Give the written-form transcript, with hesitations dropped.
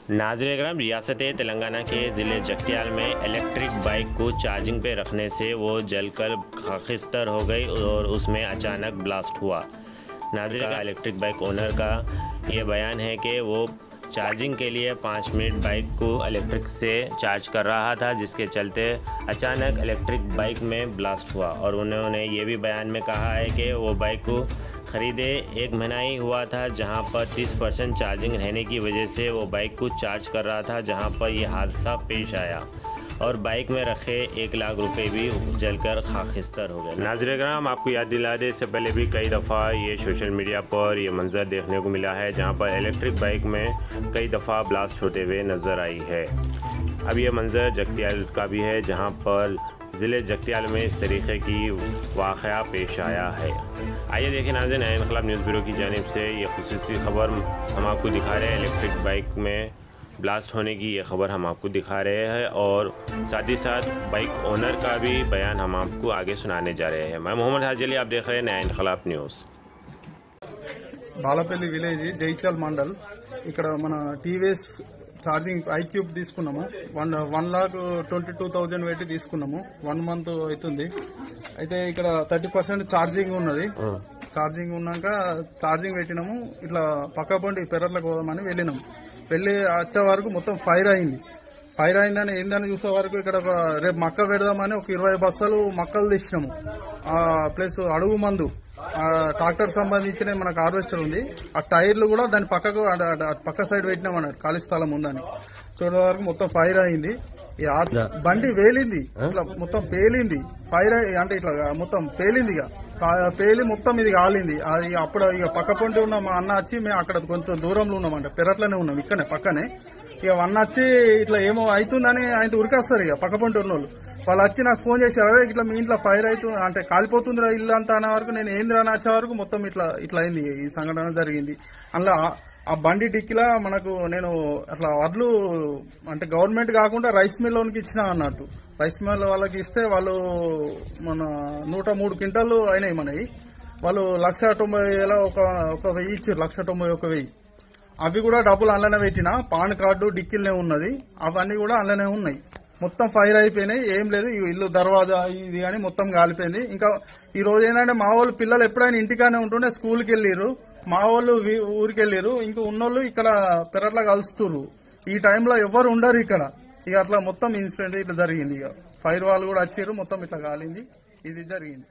नाज़रीन, रियासत तेलंगाना के ज़िले जगत्याल में इलेक्ट्रिक बाइक को चार्जिंग पे रखने से वो जलकर खाकिस्तर हो गई और उसमें अचानक ब्लास्ट हुआ। नाज़रीन, इलेक्ट्रिक बाइक ओनर का ये बयान है कि वो चार्जिंग के लिए 5 मिनट बाइक को इलेक्ट्रिक से चार्ज कर रहा था, जिसके चलते अचानक इलेक्ट्रिक बाइक में ब्लास्ट हुआ। और उन्होंने ये भी बयान में कहा है कि वो बाइक को ख़रीदे 1 महीना ही हुआ था, जहां पर 30% चार्जिंग रहने की वजह से वो बाइक को चार्ज कर रहा था, जहां पर ये हादसा पेश आया और बाइक में रखे 1 लाख रुपए भी जलकर खाकिस्तर हो गए। नाज़रीन, हम आपको याद दिला दें, इससे पहले भी कई दफ़ा ये सोशल मीडिया पर ये मंजर देखने को मिला है, जहां पर इलेक्ट्रिक बाइक में कई दफ़ा ब्लास्ट होते हुए नज़र आई है। अब ये मंजर जगत्याल का भी है, जहां पर ज़िले जगत्याल में इस तरीके की वाक़या पेश आया है। आइए देखें नाज़रीन, इनकलाब न्यूज़ ब्यूरो की जानिब से ये खुसूसी खबर हम आपको दिखा रहे हैं। इलेक्ट्रिक बाइक में ब्लास्ट होने की ये खबर हम आपको दिखा रहे हैं और साथ ही साथ बाइक ओनर का भी बयान हम आपको आगे सुनाने जा रहे हैं। मैं मोहम्मद हाजिली, आप देख रहे हैं नया इनकलाब न्यूज़। బాలపల్లి విలేజ్ జైత్యాల్ మండల్ ఇక్కడ మన టీవీఎస్ ఛార్జింగ్ ఐక్యూబ్ తీసుకున్నాము 1,22,000 పెట్టి తీసుకున్నాము 1 మంత్ అవుతుంది అయితే ఇక్కడ 30% ఛార్జింగ్ ఉన్నది ఛార్జింగ్ ఉన్నాక ఛార్జింగ్ పెట్టినాము ఇట్లా పక్క పండి పెరట్లకు పోదామని వెళ్ళినాము వెళ్ళి వచ్చే వరకు మొత్తం ఫైర్ అయిందని ఏందని చూసే వరకు ఇక్కడ రేపు మక్క పెడదామని ఒక 20 బస్తాలు మక్కలు తెచ్చినాము ప్లస్ అడుగు మందు ట్రాక్టర్ సంబంధించిన మనకు హార్వెస్టర్ ఉంది ఆ టైర్లు కూడా దాని పక్కకు పక్క సైడ్ పెట్టినామన్నారు ఖాళీ స్థలం ఉందని చూడే వరకు మొత్తం ఫైర్ అయింది బండి వేలింది ఇట్లా మొత్తం పేలింది ఫైర్ అంటే ఇట్లా మొత్తం పేలింది పేలి మొత్తం ఇది కాలింది అది అప్పుడు ఇక పక్క పొంటి ఉన్న మా అన్న వచ్చి మేము అక్కడ కొంచెం దూరంలో ఉన్నామంట పెరట్లోనే ఉన్నాం ఇక్కడనే పక్కనే ఇక అన్న వచ్చి ఇట్లా ఏమో అవుతుందని ఆయన ఉరికేస్తారు ఇక పక్క పొంటి ఉన్న వాళ్ళు వచ్చి నాకు ఫోన్ చేశారు, అదే ఇట్లా మీ ఇంట్లో ఫైర్ అవుతుంది అంటే కాలిపోతుందిరా ఇల్లు అంతా అనే వరకు నేను ఏందిరా అని వచ్చే వరకు మొత్తం ఇట్లా అయింది ఈ సంఘటన జరిగింది. అందులో ఆ బండి డిక్కిలా మనకు నేను అట్లా వడ్లు అంటే గవర్నమెంట్ కాకుండా రైస్ మిల్ లోనికి ఇచ్చిన అన్నట్టు రైస్ మిల్ వాళ్ళకి ఇస్తే వాళ్ళు మన 103 క్వింటాలు అయినాయి మనవి వాళ్ళు 1,90,000 ఒక 1,000 ఇచ్చారు 1,91,000 అవి కూడా డబ్బులు అందులోనే పెట్టిన పాన్ కార్డు డిక్కిల్నే ఉన్నది అవన్నీ కూడా అందులోనే ఉన్నాయి మొత్తం ఫైర్ అయిపోయినాయి ఏం లేదు ఇల్లు దర్వాజా ఇది కానీ మొత్తం కాలిపోయింది. ఇంకా ఈ రోజు ఏంటంటే మా వాళ్ళు పిల్లలు ఎప్పుడైనా ఇంటికానే ఉంటుండే స్కూల్కి వెళ్ళిర్రు మా వాళ్ళు ఊరికి వెళ్ళిర్రు ఇంకా ఉన్నోళ్ళు ఇక్కడ పెరట్లా కలుస్తున్నారు ఈ టైంలో ఎవరు ఉండరు ఇక్కడ ఇక అట్లా మొత్తం ఇన్సిడెంట్ ఇట్లా జరిగింది ఇక ఫైర్ వాళ్ళు కూడా వచ్చారు మొత్తం ఇట్లా కాలింది ఇది జరిగింది.